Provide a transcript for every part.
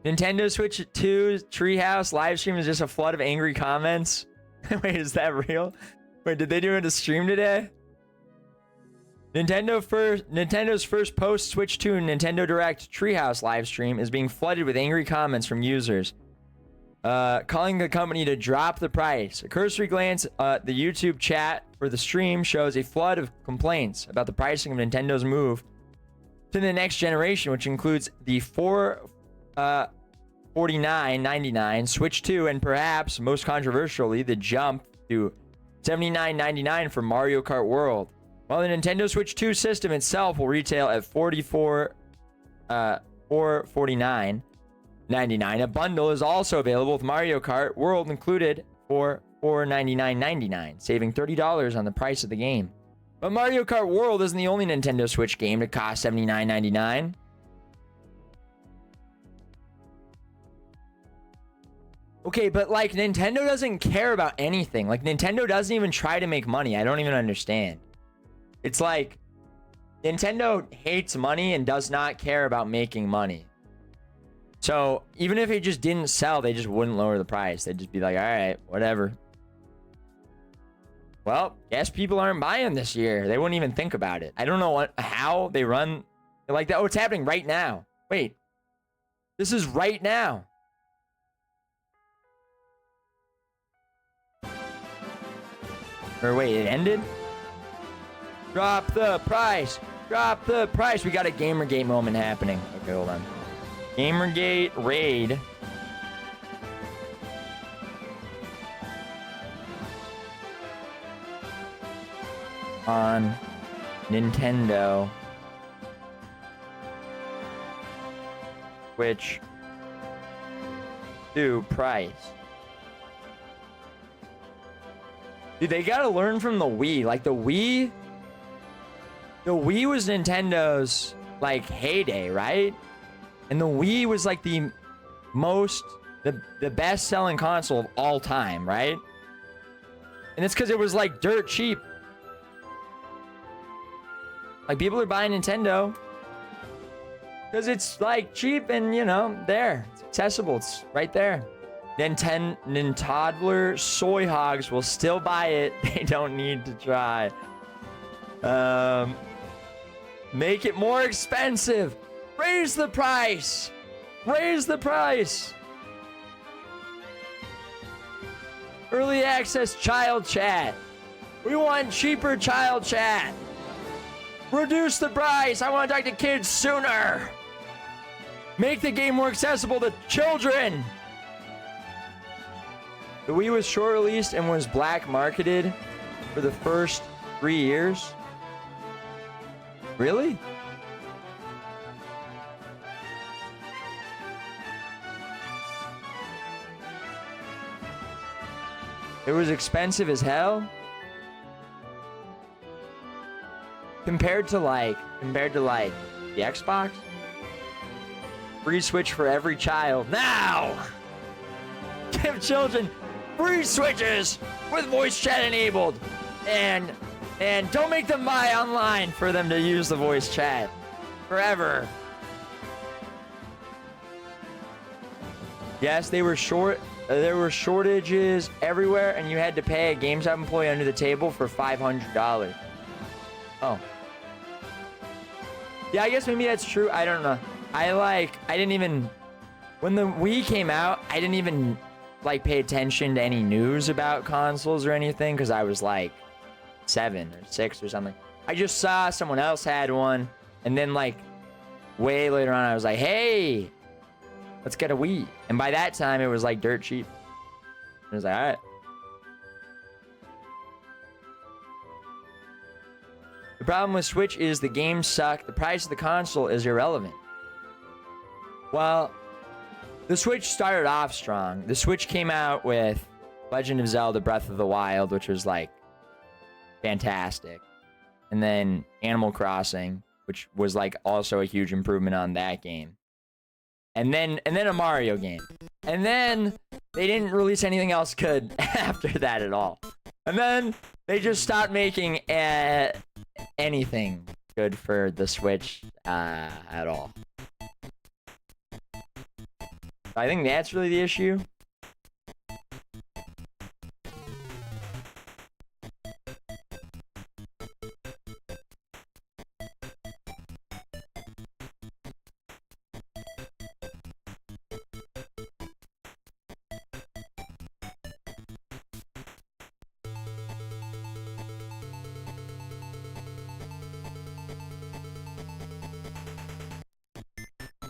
Nintendo Switch 2 Treehouse live stream is just a flood of angry comments. Wait, is that real? Wait, did they do it to stream today? Nintendo's first post Switch 2 Nintendo Direct Treehouse live stream is being flooded with angry comments from users, calling the company to drop the price. A cursory glance at the YouTube chat for the stream shows a flood of complaints about the pricing of Nintendo's move to the next generation, which includes the $49.99 Switch 2 and perhaps most controversially the jump to $79.99 for Mario Kart World. While the Nintendo Switch 2 system itself will retail at $449.99, a bundle is also available with Mario Kart World included for $499.99, saving $30 on the price of the game. But Mario Kart World isn't the only Nintendo Switch game to cost $79.99. Okay, but like Nintendo doesn't care about anything. Like Nintendo doesn't even try to make money. I don't even understand. It's like Nintendo hates money and does not care about making money. So even if it just didn't sell, they just wouldn't lower the price. They'd just be like, all right, whatever. Well, guess people aren't buying this year. They wouldn't even think about it. I don't know how they run like that. Oh, it's happening right now. Wait, this is right now. Or wait, it ended? Drop the price. Drop the price. We got a Gamergate moment happening. Okay, hold on. Gamergate raid. On Nintendo Switch 2 price. Dude, they gotta learn from the Wii. Like the Wii was Nintendo's like heyday, right? And the Wii was like the best selling console of all time, right? And it's because it was like dirt cheap. Like people are buying Nintendo because it's like cheap and you know, there. It's accessible. It's right there. Nintodler soy hogs will still buy it. They don't need to try. Make it more expensive. Raise the price. Raise the price. Early access child chat. We want cheaper child chat. Reduce the price. I want to talk to kids sooner. Make the game more accessible to children. The Wii was short released and was black marketed for the first 3 years. Really? It was expensive as hell. Compared to like the Xbox. Free Switch for every child. Now! Give children free Switches with voice chat enabled. And don't make them buy online for them to use the voice chat. Forever. Yes, they were short. There were shortages everywhere, and you had to pay a GameStop employee under the table for $500. Oh. Yeah, I guess maybe that's true. I don't know. I didn't even... When the Wii came out, I didn't even, like, pay attention to any news about consoles or anything, because I was, like, 7 or 6 or something. I just saw someone else had one, and then, like, way later on, I was like, hey... Let's get a Wii. And by that time, it was like dirt cheap. I was like, all right. The problem with Switch is the games suck. The price of the console is irrelevant. Well, the Switch started off strong. The Switch came out with Legend of Zelda Breath of the Wild, which was like fantastic. And then Animal Crossing, which was like also a huge improvement on that game. And then a Mario game. And then they didn't release anything else good after that at all. And then they just stopped making anything good for the Switch at all. I think that's really the issue.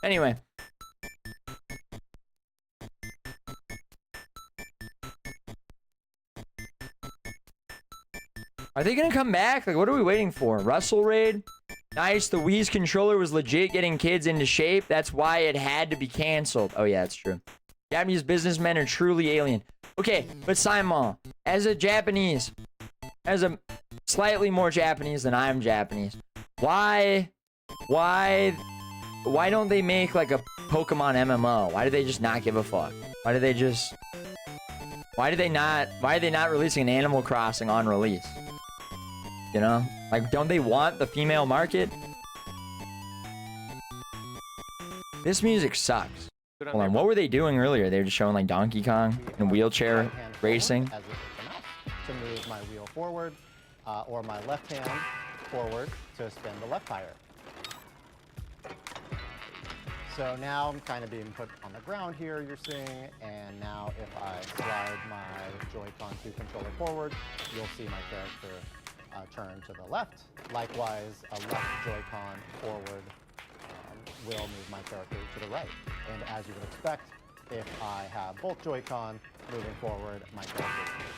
Anyway. Are they gonna come back? Like, what are we waiting for? Russell Raid? Nice, the Wii's controller was legit getting kids into shape. That's why it had to be canceled. Oh yeah, that's true. Japanese businessmen are truly alien. Okay, but Simon, as a Japanese, as a slightly more Japanese than I'm Japanese, why don't they make like a Pokemon MMO? Why do they just not give a fuck? Why are they not releasing an Animal Crossing on release? You know? Like, don't they want the female market? This music sucks. Hold on, what were they doing earlier? They were just showing like Donkey Kong and wheelchair racing. To move my wheel forward, or my left hand forward to spin the left tire. So now I'm kind of being put on the ground here, you're seeing, and now if I slide my Joy-Con 2 controller forward, you'll see my character turn to the left. Likewise, a left Joy-Con forward will move my character to the right. And as you would expect, if I have both Joy-Con moving forward, my character moves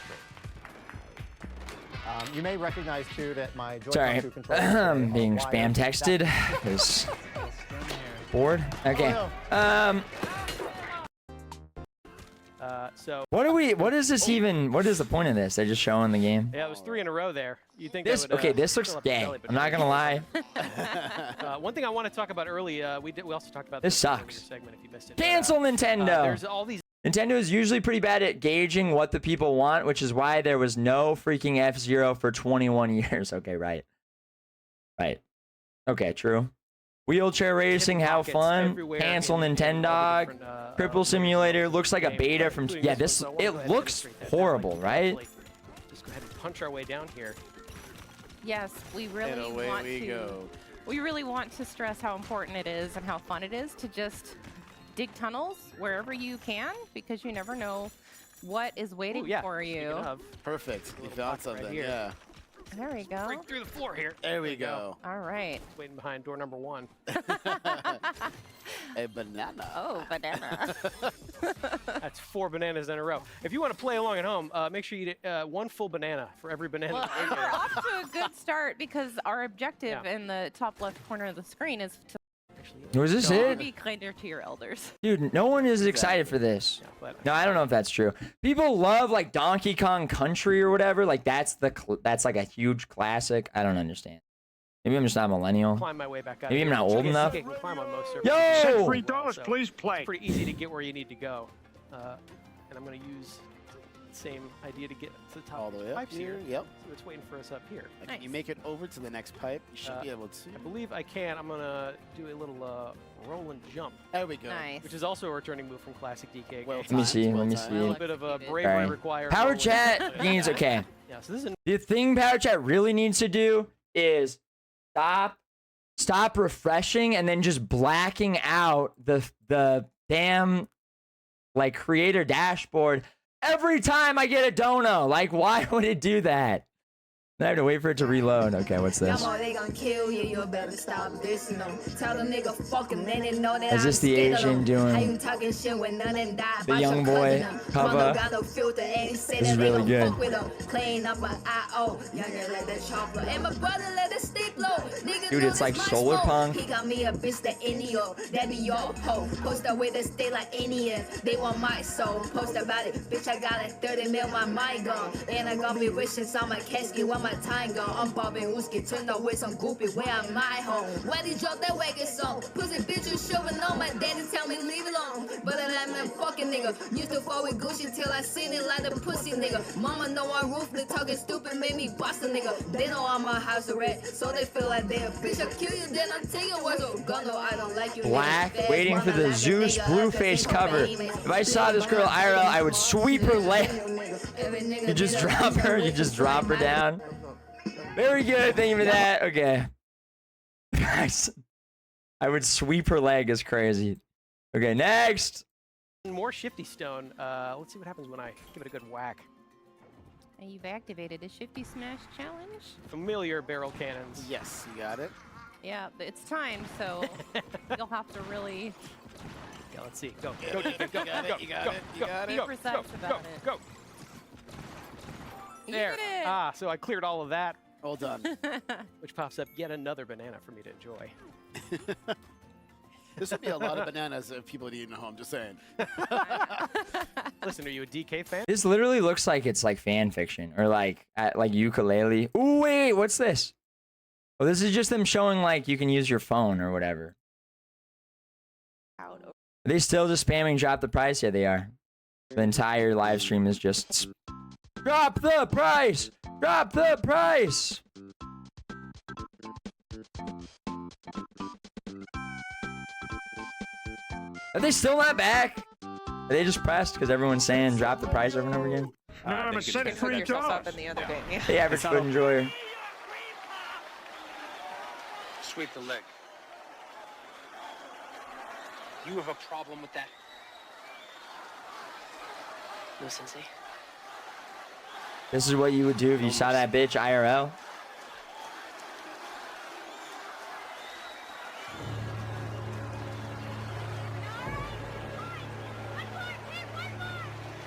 straight. You may recognize too that my Joy-Con 2 controller I'm being spam texted because bored. Okay. So what is this even? What is the point of this? They're just showing the game. Yeah, it was 3 in a row there. You think this? That would, okay, this looks gay. I'm not gonna lie. One thing I want to talk about early. We also talked about this sucks. Segment if you missed it. Cancel Nintendo. There's all these. Nintendo is usually pretty bad at gauging what the people want, which is why there was no freaking F-Zero for 21 years. Okay, right. Right. Okay, true. Wheelchair racing, how fun. Cancel Nintendo. Cripple Simulator. Looks like a beta from... Yeah, this... It looks horrible, right? Just go ahead and punch our way down here. Yes, we really want to... We really want to stress how important it is and how fun it is to just dig tunnels wherever you can, because you never know what is waiting for you. Perfect. You found something, right yeah. There we go. Break through the floor here. There we go. All right. Waiting behind door number 1. A banana. Oh, banana. That's 4 bananas in a row. If you want to play along at home, make sure you eat 1 full banana for every banana. Well, we're off to a good start because our objective in the top left corner of the screen is to Was this it? be kinder to your elders. Dude, no one is excited for this. No, I don't know if that's true. People love like Donkey Kong Country or whatever. Like that's like a huge classic. I don't understand. Maybe I'm just not a millennial. Climb my way back out. Maybe I'm not old enough. You can climb on most Yo! $3, please play. It's pretty easy to get where you need to go. And I'm going to use the same idea to get to the top all the way of the up pipes here. here. Yep. So it's waiting for us up here. Nice. You make it over to the next pipe. You should be able to. I believe I can. I'm going to do a little roll and jump. There we go. Nice. Which is also a returning move from Classic DK. Well let me see. Let me see. A little bit of a bravery required. Power Chat needs okay. Yeah, so this is the thing Power Chat really needs to do is stop refreshing and then just blacking out the damn like creator dashboard every time I get a dono. Like, why would it do that? I have to wait for it to reload. Okay, what's this? Is this the Asian doing the young boy cover? This is really good. Dude, it's like solar punk. He got me a bitch that that be your hoe. Post that way that stay like Indian. They want my soul. Post about it, bitch. I got like 30 mil, my mind gone. And I got me wishes on my casket while my time gone. I'm bobbing whiskey, turned away some goopy. Where am my home? Why did you drop that wagon song? Pussy bitch, you shoving on my daddy. Tell me leave it alone. But I'm fucking pussy nigga. Used to fall with Gucci till I seen it like a pussy nigga. Mama know I'm ruthless, talking stupid made me boss a nigga. They know I'm a house arrest, so they feel like they a bitch. I kill you, then I tell you what's a gun. No, I don't like you. Black, waiting for the Zeus blue face cover. If I saw this girl IRL, I would sweep her leg. You just drop her. You just drop her down. Very good. Thank you for that. Okay. Nice. I would sweep her leg is crazy. Okay, next. More Shifty Stone. Let's see what happens when I give it a good whack. And you've activated a Shifty Smash challenge. Familiar barrel cannons. Yes, you got it. Yeah, but it's time, so you'll have to really Yeah, let's see. Go, go, go, go, You got it, go, you got go, it, you go, got be it. go, precise go, about go, it. go. There. Eat it. Ah, so I cleared all of that, Well done. which pops up yet another banana for me to enjoy. This would be a lot of bananas if people had eaten at home, just saying. Listen, are you a DK fan? This literally looks like it's like fan fiction or like at like ukulele. Ooh, wait, what's this? Oh, this is just them showing like you can use your phone or whatever. Are they still just spamming drop the price? Yeah, they are. The entire live stream is just drop the price! Drop the price! Are they still not back? Are they just pressed because everyone's saying drop the price over and over again? I'm a set of free jobs. The average foot enjoyer. Sweep the leg. You have a problem with that? No, Sensei. This is what you would do if you saw that bitch IRL?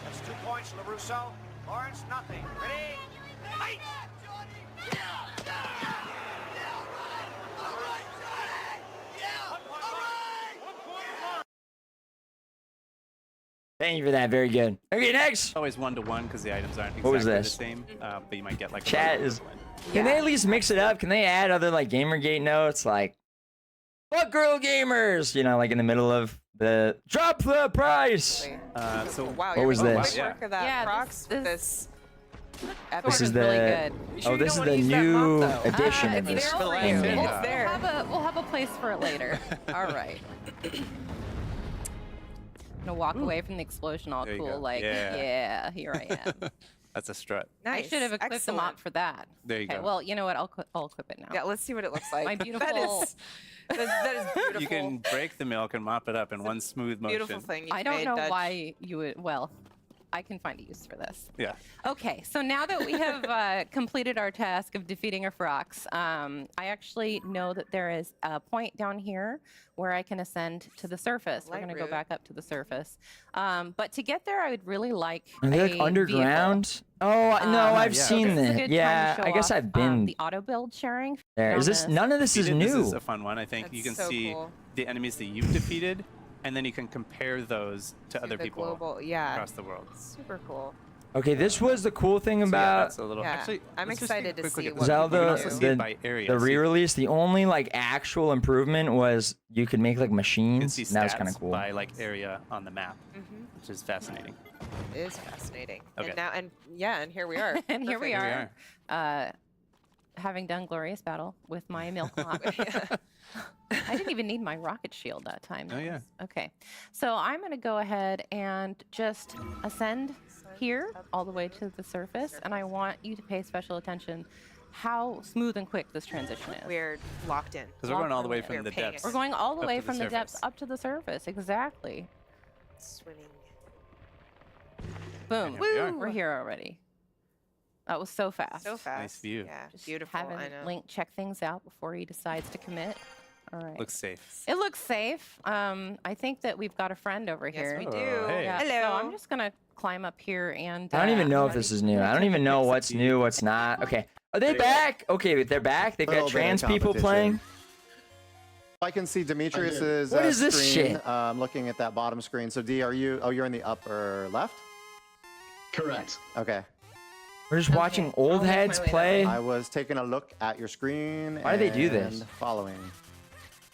That's 2 points, LaRusso. Lawrence, nothing. Ready? Fight! Thank you for that. Very good. Okay, next. Always 1-to-1 because the items aren't What was exactly the this? same, but you might get like Chat a is. Can they at least mix it up? Can they add other like Gamergate notes like "Fuck girl gamers"? You know, like in the middle of the drop the price. So Wow, What was this? Yeah. work of that Yeah, Prox with this epic- This is really the. good. Oh, this is the new edition of It's this there for you. game. We'll, It's there. we'll have a place for it later. All right. I'm gonna walk away from the explosion all There you cool, go. like, Yeah. yeah, here I am. That's a strut. Nice. I should have equipped the mop Excellent. for that. There you Okay, go. well, you know what? I'll equip it now. Yeah, let's see what it looks like. My That beautiful- is, that is beautiful. You can break the milk and mop it up in one smooth motion. Beautiful thing. I don't made, know Dutch. why you would. Well, I can find a use for this. Yeah. Okay, so now that we have completed our task of defeating a Frox, I actually know that there is a point down here where I can ascend to the surface. We're Light going to go route. back up to the surface. But to get there, I would really like Are they a like underground? Oh no, I've yeah. seen This is a that. good time to Yeah, show I guess off, I've been the auto build sharing. there. Is on this none of this is Defeated, new? This is a fun one. I think you can That's so see cool. the enemies that you've defeated, and then you can compare those to other the people global, yeah. across the world. Super cool. Okay, this was the cool thing So, yeah, about that's a little. Yeah, Actually, I'm let's just take a excited to quick look see at what this. Zelda, You can also see it the- by area. the So you re-release. The only like actual improvement was you could make like can machines. see And that was kind stats of cool. by like area on the map, Mm-hmm. which is fascinating. It is fascinating. Okay. And now, and yeah, and here we are. And here we Perfect. are, having done glorious battle with my milk mop. I didn't even need my rocket shield that time. Oh, That yeah. was- Okay, so I'm going to go ahead and just ascend here all the way to the surface, and I want you to pay special attention how smooth and quick this transition is. We're locked in. Because we're going all the way We're from the paying depths. We're going all the up way to the from the depths surface. up to the surface. Exactly. Swimming. Boom. here we are. We're here already. That was so fast. So fast. view. Yeah, Just beautiful. having I know. Link check things out before he decides to commit. All right. Looks safe. It looks safe. I think that we've got a friend over Yes, here. we Oh, do. hey. Yeah, So Hello. I'm just gonna climb up here and. I don't even know if ready? this is new. I don't even know what's new, what's not. Okay, are they back? Okay, they're back. They've got Little bit of trans people competition. playing. I can see Demetrius's What is this screen, shit? looking at that bottom screen. So D, are you? Oh, you're in the upper left. Correct. Okay. We're just watching I'll old make my heads way that play. I was taking a look at your screen. Why do they do this? and Following.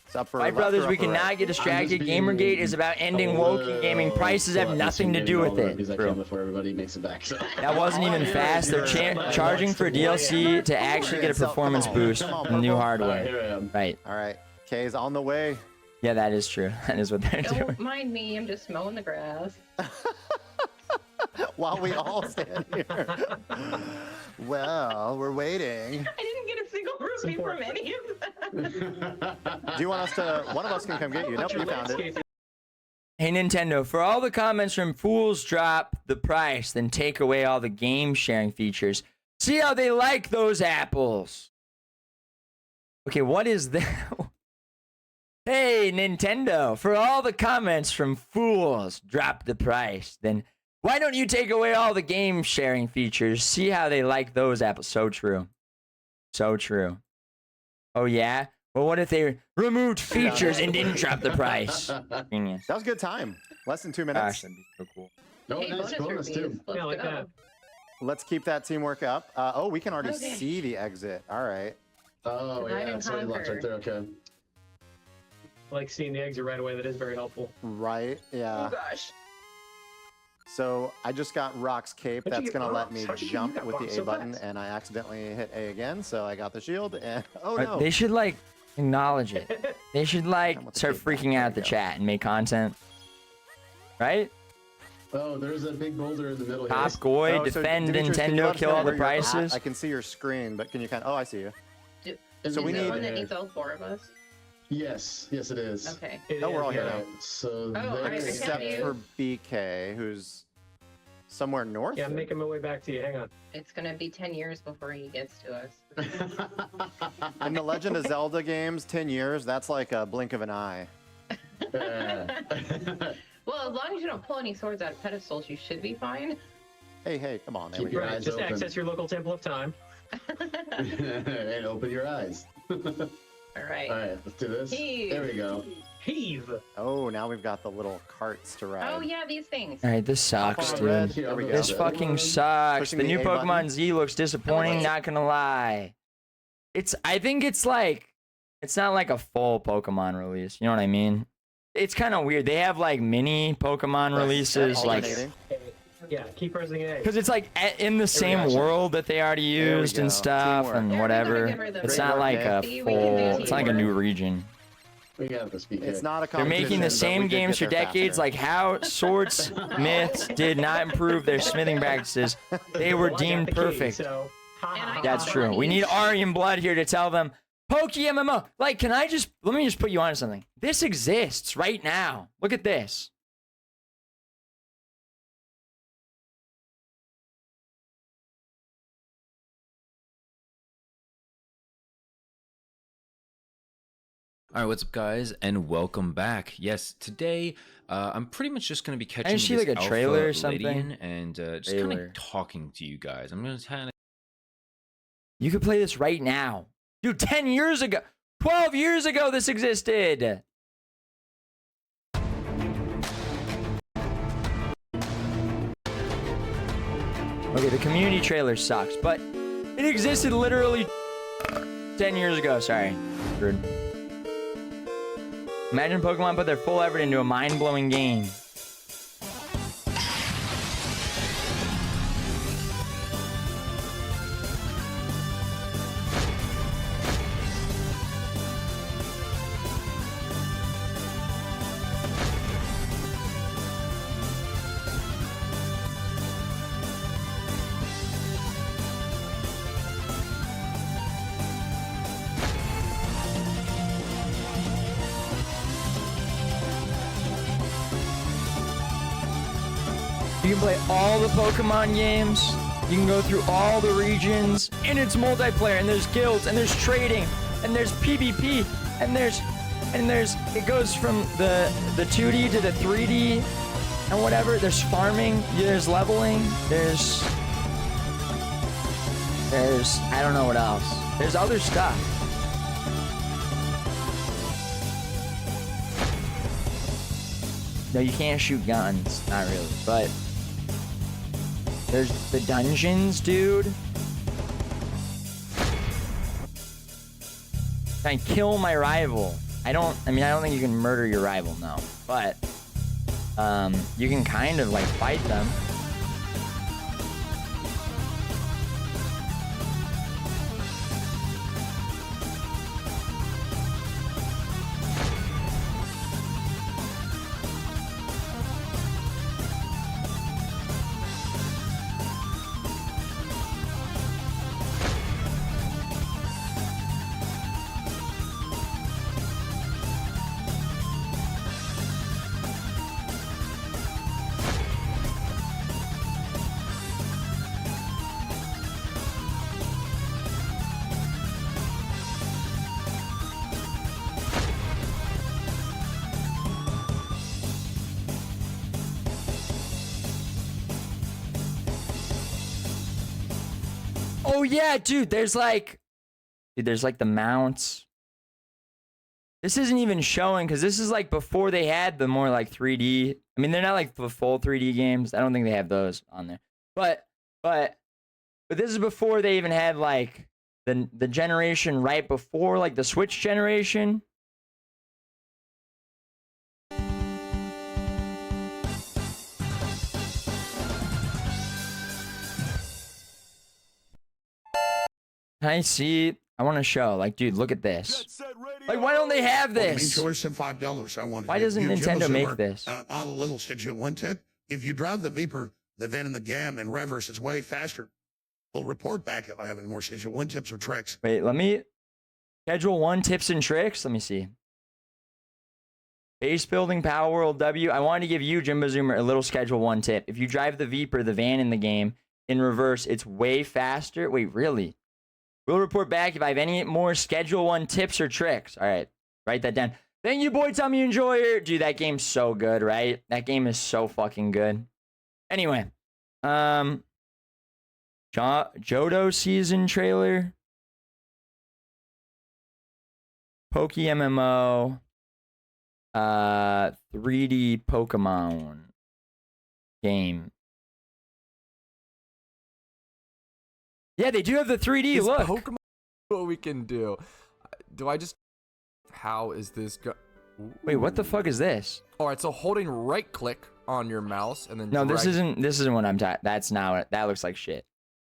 It's up for My left brothers, or we upper right? cannot get distracted. being Gamergate is about ending woke and gaming. Prices have nothing to do with it. Because I Bro. can before everybody makes it back. So. That wasn't even fast. They're charging for DLC to actually get a performance boost from new hardware. Here I am. Right. All right. Kay's on the way. Yeah, that is true. That is what they're doing. Don't mind me. I'm just mowing the grass. While we all stand here. Well, we're waiting. I didn't get a single rupee from any of them. Do you want us to? One of us can come get you. Nope, you found it. Hey, Nintendo, for all the comments from fools drop the price, then take away all the game sharing features. See how they like those apples. Okay, what is that? Hey, Nintendo, for all the comments from fools drop the price, then why don't you take away all the game sharing features? See how they like those apples. So true. So true. Oh, yeah? Well, what if they removed features and didn't drop the price? Genius. That was a good time. Less than 2 minutes. Gosh, that'd be so cool. No, nice bonus too. Yeah, like that. Let's keep that teamwork up. Oh, we can already see the exit. All right. Oh, yeah, it's already locked right there. Okay. I like seeing the exit right away. That is very helpful. Right. Yeah. Oh gosh. So I just got Rock's cape. How'd you That's get going to let Rock's? me How'd you jump get with the Rock's A so button, fast? and I accidentally hit A again, so I got the shield, and oh no. They should, like, acknowledge it. They should, like, with the start big back. freaking There out we the go. chat and make content. Right? Oh, there's a big boulder in the middle here. Top Goy, Oh, so defend Demetrius, can you Nintendo, let us kill know all the where you're at? prices. I can see your screen, but can you kind of... Oh, I see you. So we Is it need... one that needs all 4 of us? Yes, yes it is. Okay. Oh, we're all here Yeah, now. so I there's... Except for BK, who's somewhere north? Yeah, I'm making my way back to you. Hang on. It's gonna be 10 years before he gets to us. In the Legend of Zelda games, 10 years, that's like a blink of an eye. Well, as long as you don't pull any swords out of pedestals, you should be fine. Hey, come on. There Keep we your go. eyes Just open. access your local temple of time. And open your eyes. All right. All right, let's do this. Heave. There we go. Heave. Oh, now we've got the little carts to ride. Oh yeah, these things. Alright, this sucks, Up on red. dude. There we go. This fucking sucks. Pushing The the new A Pokemon button. Z looks disappointing, wait. not gonna lie. I think it's like, it's not like a full Pokemon release, you know what I mean? It's kind of weird. They have like mini Pokemon releases, like, Alternating. Yeah, keep pressing A. because it's like in the same world that they already There we used and go. stuff Teamwork. and Yeah, we whatever. gotta give her the It's Great not work, like Nick. a See, we can do full, it's not like a new teamwork. region. We got this, BK. It's not a They're competition. making the but same we did games for get there decades, faster. like how Swordsmiths did not improve their smithing practices. They were Well, I got deemed the key, perfect. so... And I That's got true. money. We need Aryan Blood here to tell them, Poke MMO. Like, let me just put you on to something. This exists right now. Look at this. All right, what's up, guys, and welcome back. Yes, today I'm pretty much just going to be catching Didn't she, this like, a alpha trailer or something? Lydian and just kind Trailer. of talking to you guys. I'm going to kind of... You could play this right now. Dude, 10 years ago, 12 years ago, this existed. Okay, the community trailer sucks, but it existed literally 10 years ago. Sorry. Rude. Imagine Pokemon put their full effort into a mind-blowing game. You can play all the Pokemon games. You can go through all the regions, and it's multiplayer, and there's guilds, and there's trading, and there's PvP, and there's it goes from the 2D to the 3D and whatever. There's farming, there's leveling, there's I don't know what else. There's other stuff. No, you can't shoot guns, not really, but there's the dungeons, dude. Try and kill my rival. I don't think you can murder your rival, no. But you can kind of like fight them. Oh yeah, dude, there's like the mounts. This isn't even showing because this is like before they had the more like 3D. I mean, they're not like the full 3D games. I don't think they have those on there. But this is before they even had like the generation right before like the Switch generation. Can I see? I want to show. Like, dude, look at this. Like, why don't they have this? Choice of $5. I want. Why doesn't Nintendo make this? On a little schedule one tip. If you drive the Viper, the Van, and the Gam in reverse, it's way faster. We'll report back if I have any more schedule one tips or tricks. Wait, let me schedule one tips and tricks. Let me see. Base building, Power World W. I wanted to give you, JimboZoomer, a little schedule one tip. If you drive the Viper, the van in the game, in reverse, it's way faster. Wait, really? We'll report back if I have any more schedule one tips or tricks. All right, write that down. Thank you, boy. Tell me you enjoy it. Dude, that game's so good, right? That game is so fucking good. Anyway, Johto season trailer. Poke MMO. 3D Pokemon game. Yeah, they do have the 3D. Look. Pokemon, what we can do. Do I just... How is this go... Wait, what the fuck is this? All right, so holding right click on your mouse and then No, this isn't what I'm talking. That's not what... That looks like shit.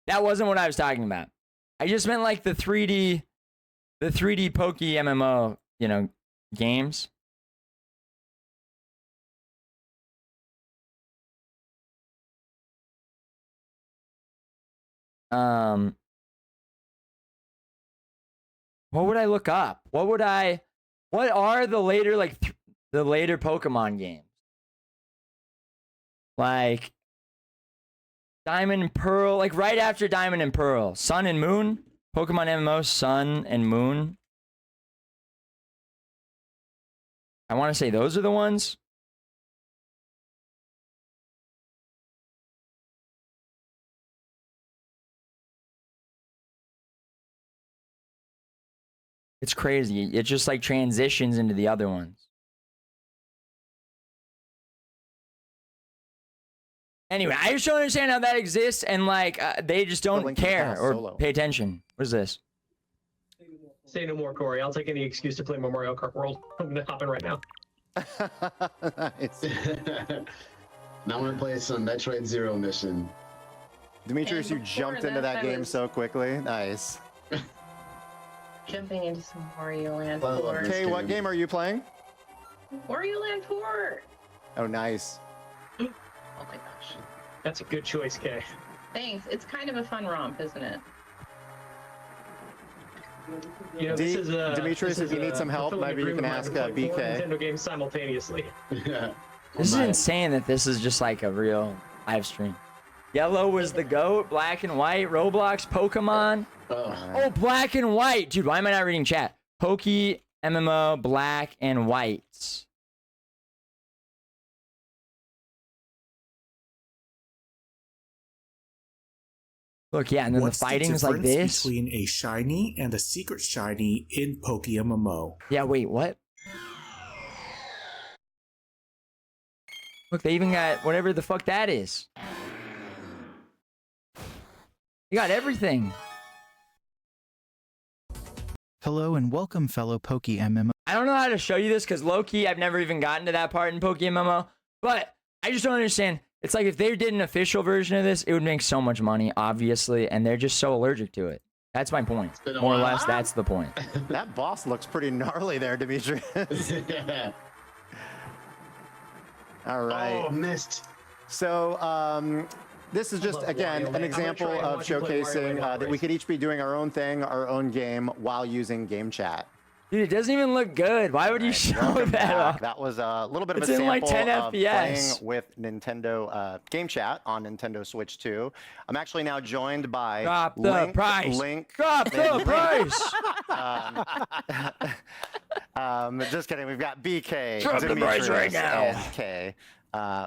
That wasn't what I was talking about. I just meant like the 3D Poke MMO, you know, games. What would I look up? What are the later, like, the later Pokemon games? Like, Diamond and Pearl, like, right after Diamond and Pearl. Sun and Moon? Pokemon MMO, Sun and Moon? I want to say those are the ones. It's crazy. It just like transitions into the other ones. Anyway, I just don't understand how that exists, and like they just don't care or pay attention. What is this? Say no more, Corey. I'll take any excuse to play more Mario Kart World. I'm gonna hop in right now. Nice. Now I'm gonna play some Metroid Zero mission. Demetrius, you jumped into that game so quickly. Nice. Jumping into some Wario Land Okay, what game are you playing? Wario Land 4. Oh, nice. Oh my gosh. That's a good choice, Kay. Thanks. It's kind of a fun romp, isn't it? You know, this is Demetrius, if you need some help, maybe you can ask BK. Nintendo games simultaneously. Yeah. This is insane that this is just like a real live stream. Yellow was the GOAT, black and white, Roblox, Pokemon. Oh, black and white. Dude, why am I not reading chat? Poke, MMO, black and white. Look, yeah, and then What's the fighting's the like this. Between a shiny and a secret shiny in Poke MMO. Yeah, wait, what? Look, they even got whatever the fuck that is. You got everything. Hello and welcome, fellow Poke MMO. I don't know how to show you this because low key, I've never even gotten to that part in PokeMMO. But I just don't understand. It's like if they did an official version of this, it would make so much money, obviously, and they're just so allergic to it. That's my point. More or less, that's the point. That boss looks pretty gnarly there, Demetrius. Yeah. All right. Oh, missed. So this is just, again, an example of showcasing that we could each be doing our own thing, our own game, while using game chat. Dude, it doesn't even look good. Why would you show Welcome that back. off? That was a little bit of It's a in, sample like, 10 of playing FPS. with Nintendo Game Chat on Nintendo Switch 2. I'm actually now joined by Drop the Link, price. Link, Drop the and price. just kidding. We've got BK, Drop the price right Demetrius, now. and Kay.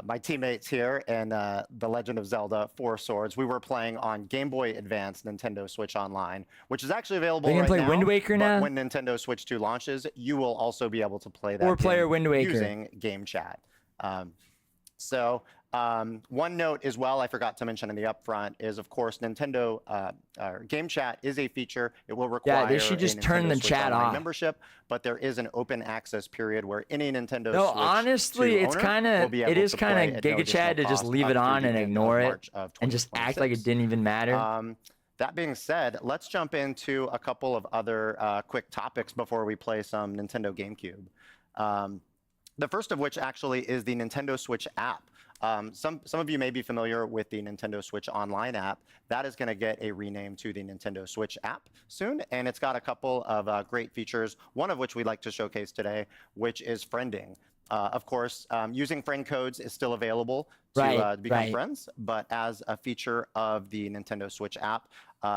My teammates here in The Legend of Zelda 4 Swords. We were playing on Game Boy Advance Nintendo Switch Online, which is actually available They can right play now. Wind Waker but now? when Nintendo Switch 2 launches, you will also be able to play that Four-player game Wind Waker. using Game Chat. One note as well I forgot to mention in the upfront is, of course, Nintendo Game Chat is a feature. It will require they should just a turn Nintendo the Switch chat Online off. membership, but there is an open access period where any Nintendo No, Switch honestly, 2 it's owner kind will of be able it is to kind play of at no Giga Chad to additional just cost leave up it through on the and end of ignore it March of and just act like it 2026. didn't even matter. That being said, let's jump into a couple of other quick topics before we play some Nintendo GameCube. The first of which actually is the Nintendo Switch app. Some of you may be familiar with the Nintendo Switch Online app. That is going to get a rename to the Nintendo Switch app soon, and it's got a couple of great features, one of which we'd like to showcase today, which is friending. Of course, using friend codes is still available to become friends, but as a feature of the Nintendo Switch app,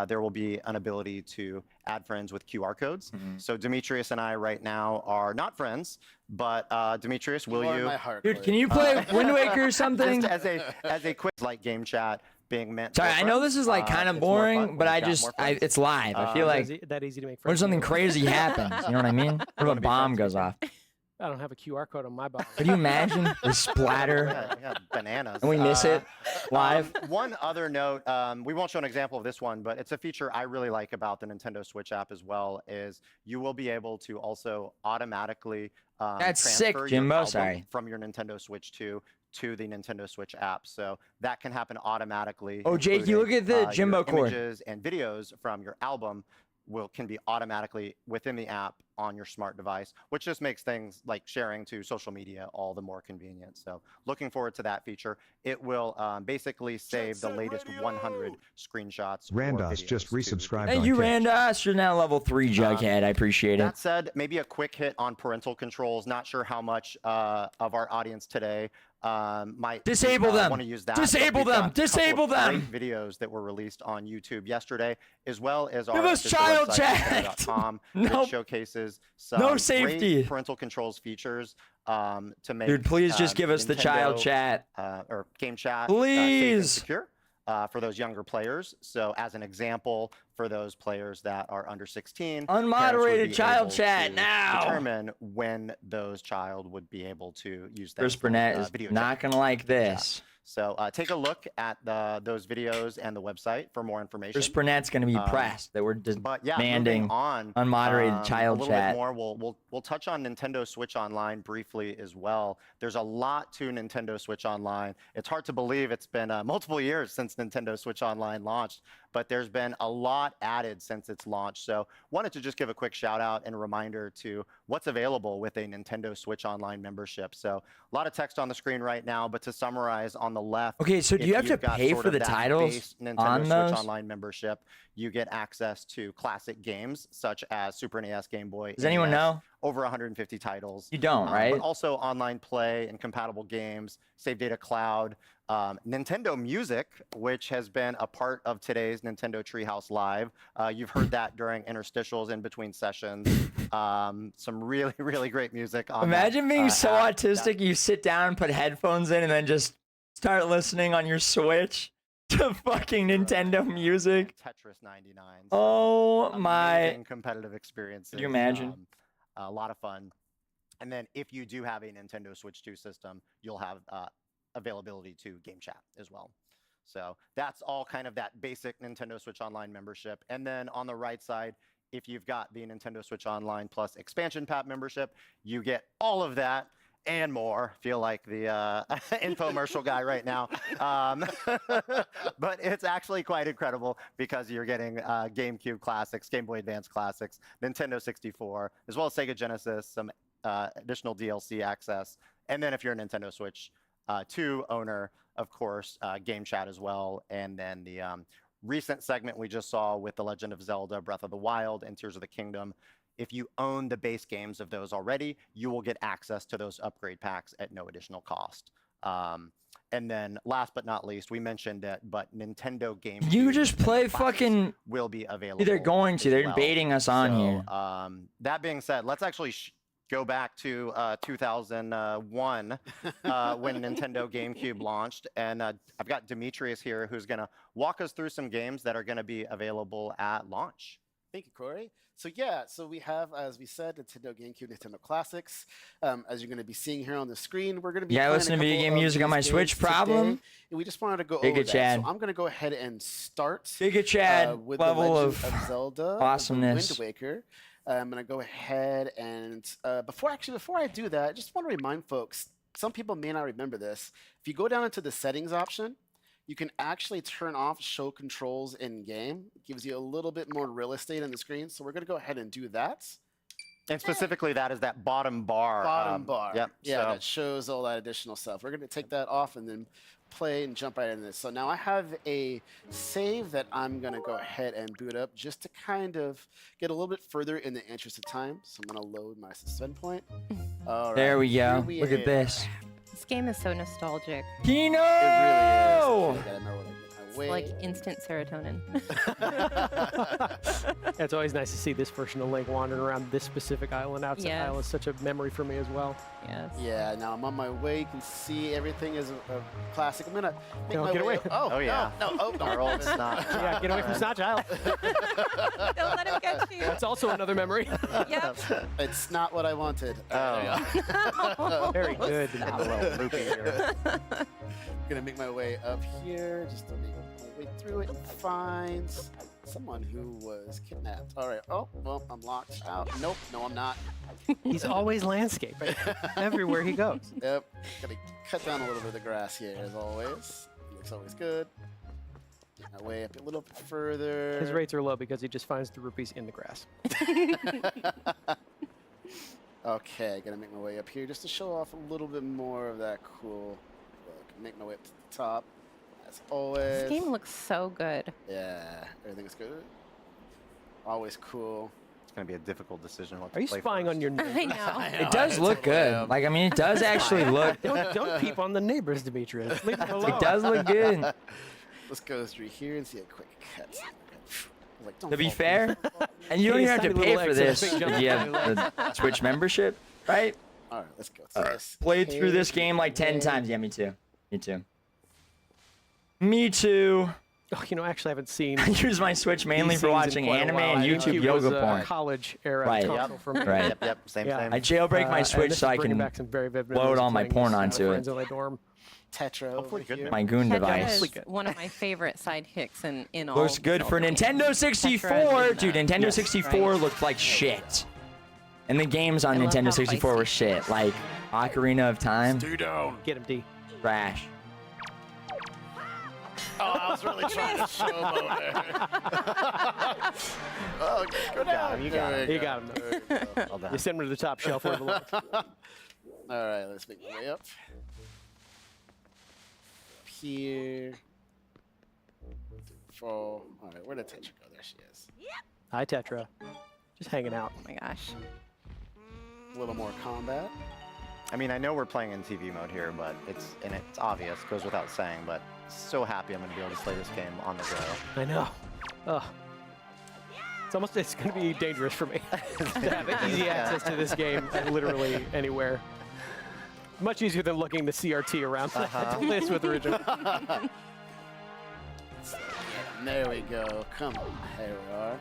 there will be an ability to add friends with QR codes. So Demetrius and I right now are not friends, but Demetrius, will you? Dude, can you play Wind Waker or something? Just as a quick like game chat being meant. Sorry, for I know friends. this is like kind of It's more fun boring, when but you've got more friends. it's live. I feel like that easy to make when friends. something crazy happens, you know what I mean? What if a bomb goes off? I don't have a QR code on my body. Could you imagine the splatter? Yeah, bananas. And we miss it live. One other note, we won't show an example of this one, but it's a feature I really like about the Nintendo Switch app as well, is you will be able to also automatically That's transfer sick, your Jimbo. album Sorry. from your Nintendo Switch 2 to the Nintendo Switch app. So that can happen automatically. Oh, Jake, you look at the including, Jimbo your cord. images and videos from your album can be automatically within the app on your smart device, which just makes things like sharing to social media all the more convenient. So looking forward to that feature. It will basically save the latest 100 screenshots. or Randos videos just to the resubscribed Hey, on you Twitch. Randos, you're now level 3 Jughead. I appreciate it. That said, maybe a quick hit on parental controls. Not sure how much of our audience today might Disable them. want to use that. Disable but we've them. got a couple Disable of them. Great videos that were released on YouTube yesterday, as well as our Give us official child website, chat. Nintendo.com, Nope. which showcases some No safety. great parental controls features to make. Dude, please just give us the child Nintendo, chat. or game chat. Please. Safe and secure. For those younger players. So as an example, for those players that are under 16, parents would Unmoderated be child able chat to now. determine when those child would be able to use that Chris Burnett is video not chat. going to like this. So take a look at those videos and the website for more information. Chris Burnett's going to be pressed that we're But yeah, demanding moving on, unmoderated child a little chat. bit more. We'll touch on Nintendo Switch Online briefly as well. There's a lot to Nintendo Switch Online. It's hard to believe it's been multiple years since Nintendo Switch Online launched, but there's been a lot added since its launch. So wanted to just give a quick shout out and reminder to what's available with a Nintendo Switch Online membership. So a lot of text on the screen right now, but to summarize on the left. Okay, so do you have to you've got pay sort for of the that titles base Nintendo on Switch those? Online membership, you get access to classic games such as Super NES, Game Boy. Does anyone NES, know? Over 150 titles. You don't, right? But also online play and compatible games, Save Data Cloud, Nintendo Music, which has been a part of today's Nintendo Treehouse Live. You've heard that during interstitials in between sessions. Some really, really great music on Imagine that, being so app. autistic, you sit down, put headphones in, and then just start listening on your Switch to fucking Nintendo music. Tetris 99. Oh my. Amazing competitive experiences. Could you imagine? A lot of fun. And then if you do have a Nintendo Switch 2 system, you'll have availability to game chat as well. So that's all kind of that basic Nintendo Switch Online membership. And then on the right side if you've got the Nintendo Switch Online Plus expansion pack membership, you get all of that and more. Feel like the infomercial guy right now. But it's actually quite incredible because you're getting GameCube classics, Game Boy Advance classics, Nintendo 64, as well as Sega Genesis, some additional DLC access. And then if you're a Nintendo Switch 2 owner, of course, game chat as well. And then the recent segment we just saw with The Legend of Zelda, Breath of the Wild, and Tears of the Kingdom. If you own the base games of those already, you will get access to those upgrade packs at no additional cost. And then last but not least, we mentioned it, but Nintendo Game You just play fucking... will be available. They're going to. They're baiting us on here. That being said, let's actually go back to 2001 when Nintendo GameCube launched. And I've got Demetrius here who's going to walk us through some games that are going to be available at launch. Thank you, Corey. So yeah, so we have, as we said, Nintendo GameCube, Nintendo Classics. As you're going to be seeing here on the screen, we're going to be playing listen to video game music on my Switch. Problem? Today, and we just wanted to go over that. Chad. So I'm going to go ahead and start Giga Chad with level the of Legend of Zelda, awesomeness. Wind Waker. I'm going to go ahead and before I do that, I just want to remind folks. Some people may not remember this. If you go down into the settings option, you can actually turn off show controls in game. It gives you a little bit more real estate on the screen. So we're going to go ahead and do that. And specifically, that is that bottom bar. Bottom bar. Yep. Yeah, so. that shows all that additional stuff. We're going to take that off and then play and jump right into this. So now I have a save that I'm going to go ahead and boot up just to kind of get a little bit further in the interest of time. So I'm going to load my suspend point. All right, there we go. Look at this. This game is so nostalgic. Kino! It really is. It's like instant serotonin. It's always nice to see this version of Link wandering around this specific island. Outside isle is such a memory for me as well. Yes. Yeah, now I'm on my way. You can see everything is a classic. I'm gonna make No, my get way. away. Oh, yeah. No, Our old Snotch. Yeah, get away from Snotch Isle. Don't let him get you. That's also another memory. Yep. It's not what I wanted. Very good. A little loopy here. Gonna make my way up here, just to make my way through it and find someone who was kidnapped. All right. Oh, well, I'm locked out. Nope. No, I'm not. He's always landscaping everywhere he goes. Yep. Gotta cut down a little bit of the grass here, as always. Looks always good. Get my way up a little bit further. His rates are low because he just finds the rupees in the grass. Okay, gonna make my way up here just to show off a little bit more of that cool look. Make my way up to the top, as always. This game looks so good. Yeah, everything is good. Always cool. It's going to be a difficult decision. What to Are you play spying first. on your neighbors? I know. It does look good. Like, I mean, it does actually look... Don't peep on the neighbors, Demetrius. Leave them alone. It does look good. Let's go through here and see a quick cut. Like, To be fair, and you don't even have to pay for this if you have the Switch membership, right? All right, let's go through this. Played through this game like 10 times. Yeah, me too. Me too. Me too. Oh, you know, actually, I haven't seen. I use my Switch mainly these for things watching in quite a anime while. and I YouTube think it yoga was a porn. College era Right. console for me. Right. Yep, same. I jailbreak my Switch and this so is I bringing can back some very vivid load all my memories of porn playing onto with it. friends in my dorm. Tetra over here. My goon Tetra device. is one of my favorite sidekicks in all. Looks good for Zelda games. Nintendo 64. Dude, Nintendo 64 looked like shit. And the games on I love Nintendo how 64 were feisty. shit. Like Ocarina of Time. down. Get him, D. Trash. Oh, I was really trying to show him over there. Oh, go down. You got him. You got him. There we go. Well done. You send him to the top shelf where it belongs. All right, let's make my way up. Up here. All right, where did Tetra go? There she is. Hi, Tetra. Just hanging out. Oh my gosh. A little more combat. I mean, I know we're playing in TV mode here, but it's obvious, goes without saying, but so happy I'm going to be able to play this game on the go. I know. Ugh. It's going to be dangerous for me to have easy access to this game literally anywhere. Much easier than looking the CRT around to play this with original. There we go. Come on. Here we are.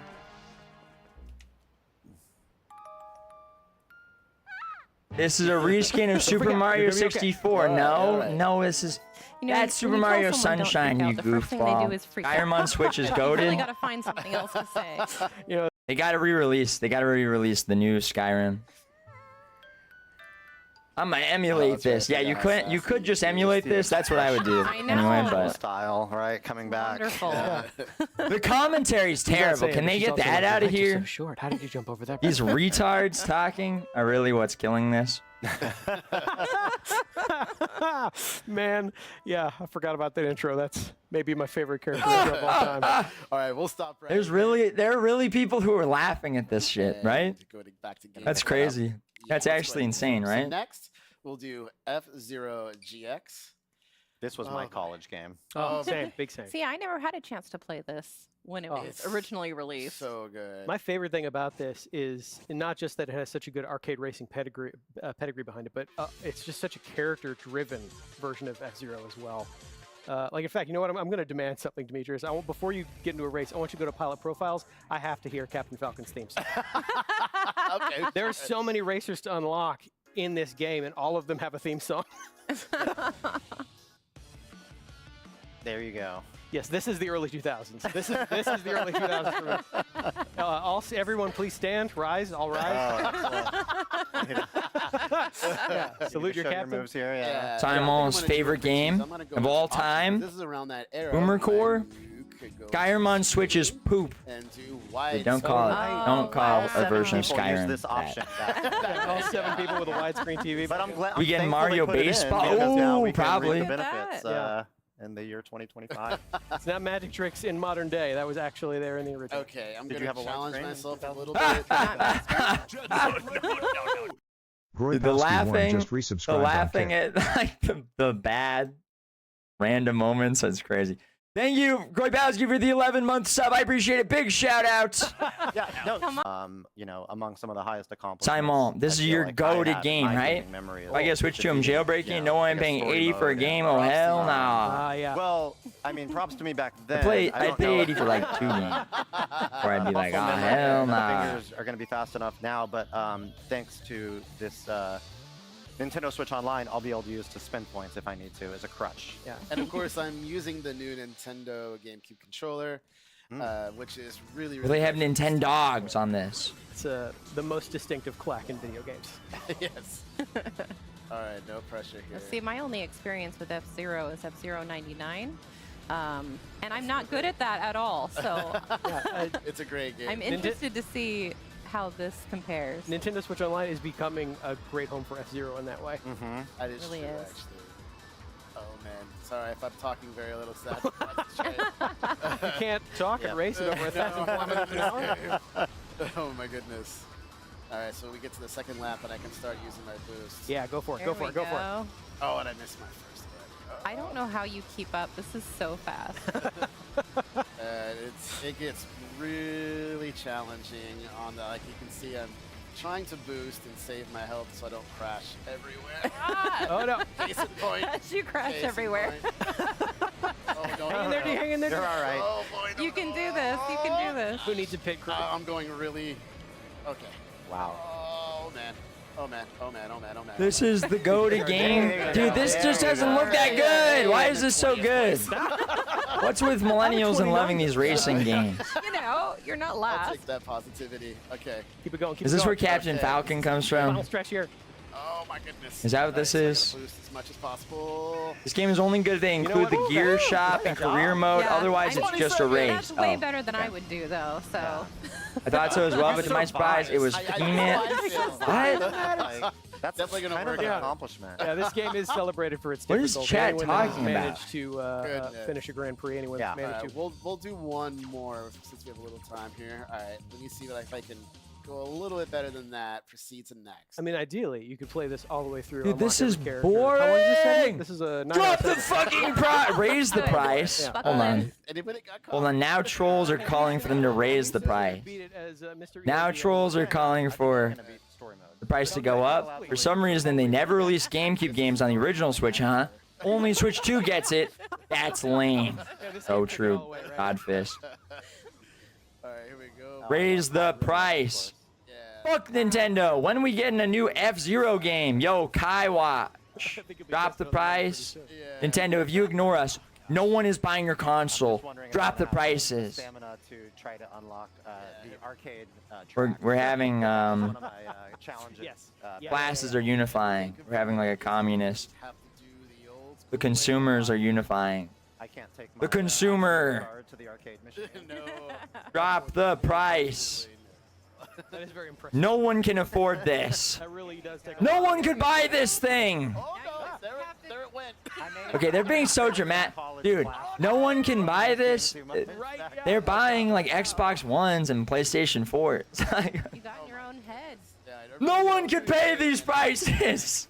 This is a reskin of Super Mario 64. All right, No, all right. no, this is... You know, That's when Super you tell Mario someone don't Sunshine, freak you out, the first thing they do goofball. is freak Skyrim out. on Switch is You really goated. gotta find something else to say. You know, They gotta re-release. They gotta re-release the new Skyrim. I'm gonna emulate this. Yeah, you couldn't. You could just emulate this. That's what I would do. I know. Anyway, but Style, right? Coming back. Wonderful. the commentary's terrible. Can they get that out of here? So short. How did you jump over that? These retards talking are really what's killing this. Man, yeah, I forgot about that intro. That's maybe my favorite character intro of all time. All right, we'll stop right There are really people who are laughing at this shit, right? back to game. That's crazy. Yeah, That's let's actually go. insane, So right? next, we'll do F-Zero GX. This was my college game. Oh, same, big same. See, I never had a chance to play this when it was It's originally released. So good. My favorite thing about this is not just that it has such a good arcade racing pedigree behind it, but it's just such a character-driven version of F-Zero as well. Like, in fact, you know what? I'm going to demand something, Demetrius. Before you get into a race, I want you to go to Pilot Profiles. I have to hear Captain Falcon's theme song. Okay. There are so many racers to unlock in this game, and all of them have a theme song. There you go. Yes, this is the early 2000s. This is the early 2000s for me. Everyone, please stand. Rise. All rise. Yeah, salute your captain. Moves here, yeah. Simon's favorite game of all time. This is around that era. Boomer Core. You could go Skyrim on Switch is poop. and do They wide. don't call it. Don't call a version of People use Skyrim this that. option. All 7 people with a widescreen TV. But I'm glad. We I'm get thankful Mario they put it in, Baseball. because now Ooh, we can probably. reap the Look at benefits that. in the year 2025. It's not magic tricks in modern day. That was actually there in the original. Okay, I'm Did you gonna have a challenge widescreen in myself a 2000? little bit. The laughing at like the bad random moments. That's crazy. Thank you, Groybowski, for the 11-month sub. I appreciate it. Big shout out. Yeah, no, you know, among some of the highest accomplishments. Simon, this I is feel your like go-to I have game, in my right? gaming memory is I guess switch to him you jailbreaking. know, No one like a paying story 80 for a mode game. and Oh props to hell you. nah. Yeah. Well, I mean, props to me back then. I don't pay know 80 for like 2 games. Or I'd be like, oh Muscle memory hell and the nah. fingers are going to be fast enough now, but thanks to this Nintendo Switch Online, I'll be able to use to spend points if I need to as a crutch. Yeah. And of course, I'm using the new Nintendo GameCube controller, which is really, Well, they have good. Nintendo dogs on this. It's the most distinctive clack in video games. Yes. All right, no pressure here. See, my only experience with F-Zero is F-Zero 99. And I'm not good at that at all, so It's a great game. I'm interested to see how this compares. Nintendo Switch Online is becoming a great home for F-Zero in that way. That is really true, is. actually. Oh man, sorry if I'm talking very little sad. You can't talk and race at over 1,000 kilometers an hour. Oh my goodness. All right, so we get to the second lap and I can start using my boost. Yeah, go for it. There Go for we it. Go for it. go. Oh, and I missed my first hit. I don't know how you keep up. This is so fast. It gets really challenging on the, like you can see I'm trying to boost and save my health so I don't crash everywhere. Oh no. Case in point. You crash Case in everywhere. point. Oh, don't Hang in there, D. Hang in there. You're all right. Oh boy. You can do this. You can do this. Who needs a pit crew? I'm going really. Okay. Wow. Oh man. Oh man. Oh man. Oh man. Oh man. This is the go-to game. Dude, this just doesn't look that good. Why is this so good? What's with millennials and loving these racing games? You know, you're not I'll last. take that positivity. Okay. Keep it going. Keep Is it this where going. Captain Falcon comes from? Final stretch here. Oh my goodness. Is that what this is? Boost as much as possible. This game is only good if they include the gear shop and career mode. Yeah, Otherwise, I it's mean, just a race. That's way Oh. better than I would do, though. So. I thought so as well, but to my surprise, it was He-Man. What? Like, that's Definitely gonna kind work of an out. accomplishment. Yeah, this game is celebrated for its What is difficulty. chat Anyone talking that's about? managed to Goodness. finish a Grand Prix, anyone Yeah. that's managed Alright, to. we'll do one more since we have a little time here. All right, let me see if I can go a little bit better than that. Proceed to next. I mean, ideally, you could play this all the way through. Dude, unlock this every is character. How long does this take? boring. This is a 9 Drop out of the 10. fucking price. Raise the price. Yeah. Hold on. Anybody got caught? Hold on. Now trolls are calling for them to raise the price. Beat it as, Mr. Now trolls are calling for Gonna beat story mode. the price to go up. For some reason, they never released GameCube games on the original Switch, huh? Only Switch 2 gets it. That's lame. So true. Godfist. All right, here we go. Raise the price. Yeah. Fuck Nintendo. When are we getting a new F-Zero game? Yo, Kai Watch. Drop the price. Yeah. Nintendo, if you ignore us, no one is buying your console. Drop the prices. Stamina to try to unlock the arcade. We're having one of my challenges. Yes. classes are unifying. We're having like a communist. The consumers are unifying. I can't take my The consumer. card to the arcade machine. Drop the price. That is very impressive. No one can afford this. That really does take. No one could buy this thing. Oh no, there it went. Okay, they're being so dramatic. Dude, no one can buy this. They're buying like Xbox Ones and PlayStation 4. It's like, You got in your own head. no one can pay these prices.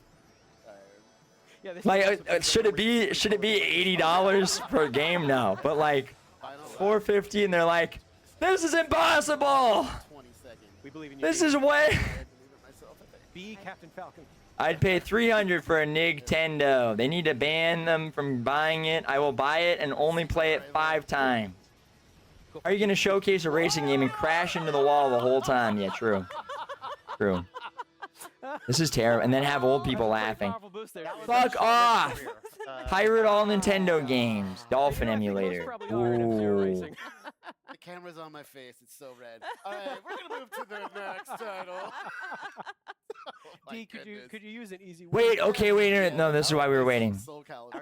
Yeah, this Like, should it be $80 per game? No, but like $4.50, and they're like, this is impossible. we believe in you. This is way. Be Captain Falcon. I'd pay $300 for a Nintendo. They need to ban them from buying it. I will buy it and only play it 5 times. Are you gonna showcase a racing game and crash into the wall the whole time? Yeah, true. True. This is terrible. And then have old people laughing. Fuck off! Pirate all Nintendo games. Dolphin emulator. Ooh. The camera's on my face. It's so red. All right, we're gonna move to the next title. Oh, D, could you use an easy? Wait. Okay. Wait. No. This is why we were waiting.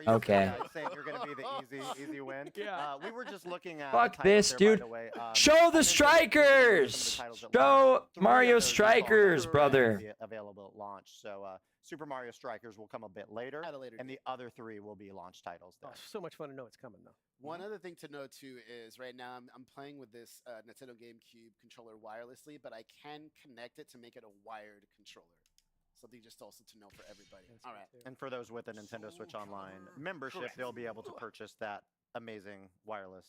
Okay. Saying you're gonna be the easy win. Yeah. We were just looking at. Fuck the this, titles there, by dude. the way. Show the strikers. Show Mario Strikers, brother. Available at launch. So Super Mario Strikers will come a bit later, and the other 3 will be launch titles. There. Oh, so much fun to know it's coming though. One other thing to note too is right now I'm playing with this Nintendo GameCube controller wirelessly, but I can connect it to make it a wired controller. Something just also to know for everybody. All right. And for those with a Nintendo Switch Online membership, they'll be able to purchase that amazing wireless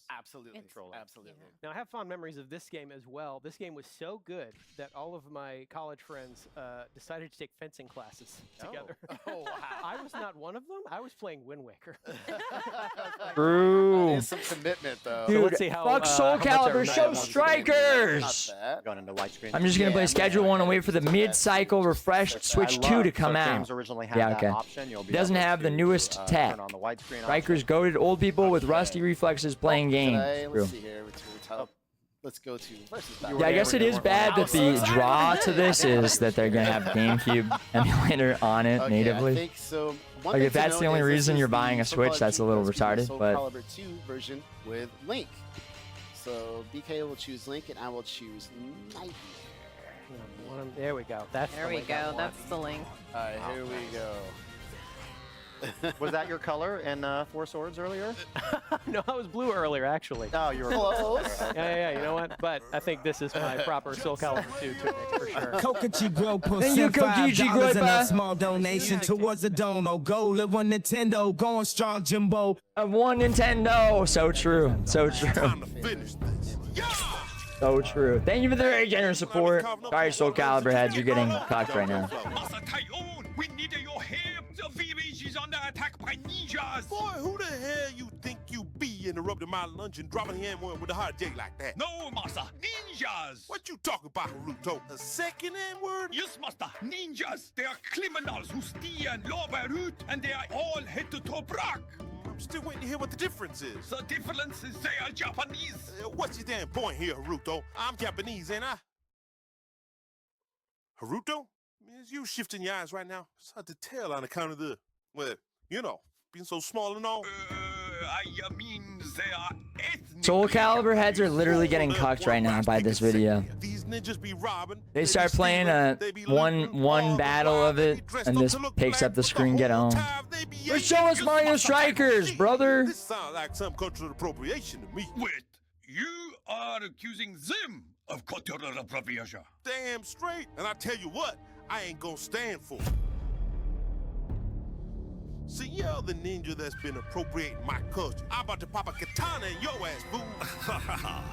controller. Absolutely. Now I have fond memories of this game as well. This game was so good that all of my college friends decided to take fencing classes together. Oh wow. I was not one of them. I was playing Wind Waker. True. There's some commitment though. Dude, let's see how, fuck Soul how much I Calibur. remember Show of this game. strikers. Going into widescreen. I'm just gonna play Schedule 1 and wait for the mid-cycle refreshed Switch 2 to come out. Games originally had Yeah, that okay. option. You'll be Doesn't able have the to, newest tech. turn on the widescreen Strikers option. goaded old people with rusty reflexes playing games. True. Let's see here. Let's go to versus battle. Yeah, I guess it is bad that the draw to this is that they're gonna have GameCube emulator on it Okay, natively. I think so. One Like thing if to that's note the only is this reason is you're the buying a so-called Switch, that's a little GameCube retarded, Soul but Calibur 2 version with Link. So BK will choose Link and I will choose Nightmare. There we go. That's There the we link I go. want. That's the link. All right, here we go. Was that your color in Four Swords earlier? No, I was blue earlier, actually. Oh, you were close. Yeah. You know what? But I think this is my proper Soul Calibur 2 tunic for sure. Kokichi Gropo Thank you, sent Kokichi $5 and a Gropo. small donation towards the dono. Go live on Nintendo, going strong, Jimbo. Of one Nintendo. So true. So true. So true. Thank you for the very generous support. Sorry, Soul Calibur heads, you're getting cocked right now. We need your help. The village is under attack by ninjas. Boy, who the hell you think you be interrupting my lunch and dropping the M1 with a hot J like that? No, master. Ninjas. What you talking about, Haruto? A second M-word? Yes, master. Ninjas. They are criminals who steal and rob a root, and they are all headed to Prague. I'm still waiting to hear what the difference is. The difference is they are Japanese. What's your damn point here, Haruto? I'm Japanese, ain't I? Haruto? Is you shifting your eyes right now? It's hard to tell on account of the, well, you know, being so small and all. I mean, they are ethnic. Soul Calibur heads are literally getting cucked right now by this video. These ninjas be robbing. They start playing a one battle of it, and this takes up the screen. Get on. But show us Mario Strikers, brother. This sounds like some cultural appropriation to me. Wait, you are accusing them of cultural appropriation. Damn straight. And I tell you what, I ain't gonna stand for it. See, you're the ninja that's been appropriating my culture. I'm about to pop a katana in your ass, fool.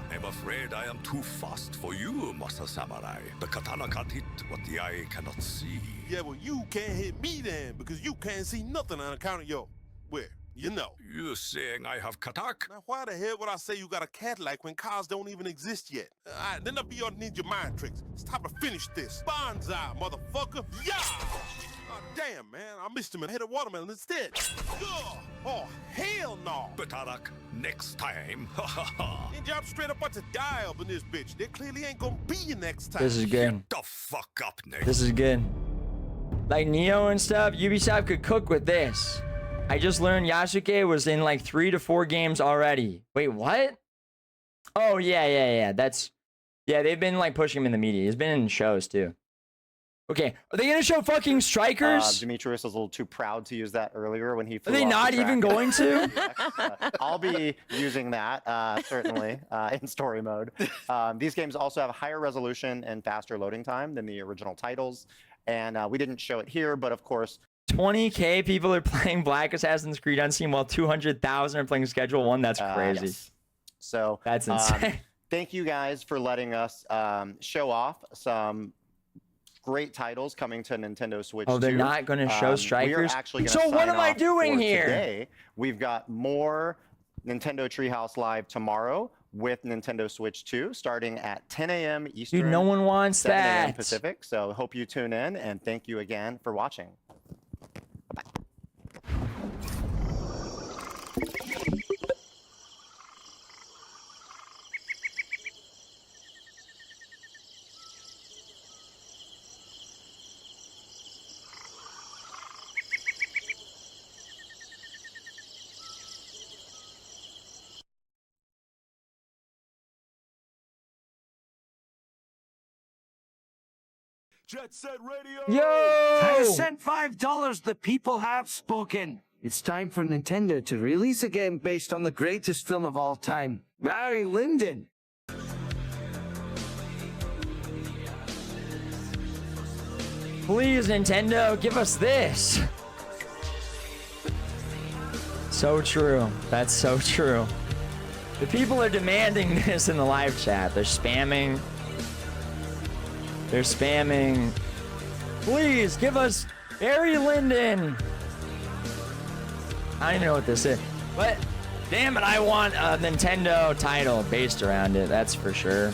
I'm afraid I am too fast for you, Master Samurai. The katana can't hit what the eye cannot see. Yeah, well, you can't hit me then, because you can't see nothing on account of your, where, you know. You saying I have katak? Now, why the hell would I say you got a Cadillac when cars don't even exist yet? Then that'll be your ninja mind tricks. It's time to finish this. Banzai, motherfucker. Yeah! Oh, damn, man. I missed him and hit a watermelon instead. Oh, hell no. Batarak, next time. Ninja, I'm straight up about to die up in this bitch. There clearly ain't gonna be a next time. This is good. Shut the fuck up, Nick. This is good. Like Neo and stuff, Ubisoft could cook with this. I just learned Yasuke was in like 3 to 4 games already. Wait, what? Oh, yeah. Yeah, they've been like pushing him in the media. He's been in shows too. Okay, are they gonna show fucking Strikers? Demetrius was a little too proud to use that earlier when he flew Are they off not the track. even going to? I'll be using that, certainly, in story mode. These games also have a higher resolution and faster loading time than the original titles. And we didn't show it here, but of course... 20K people are playing Black Assassin's Creed on Steam while 200,000 are playing Schedule 1. That's crazy. Yes. So that's insane. Thank you guys for letting us show off some great titles coming to Nintendo Switch 2. Oh, they're not going to show Strikers? We are actually gonna So what sign am I off doing for here? Today. We've got more Nintendo Treehouse Live tomorrow with Nintendo Switch 2 starting at 10 a.m. Eastern. Dude, no one wants 7 a.m. that. Pacific. So hope you tune in, and thank you again for watching. Jet Set Radio! Yo! I sent $5. The people have spoken. It's time for Nintendo to release a game based on the greatest film of all time, Barry Lyndon. Please, Nintendo, give us this. So true. That's so true. The people are demanding this in the live chat. They're spamming. They're spamming. Please give us Barry Lyndon. I don't even know what this is. But damn it, I want a Nintendo title based around it. That's for sure.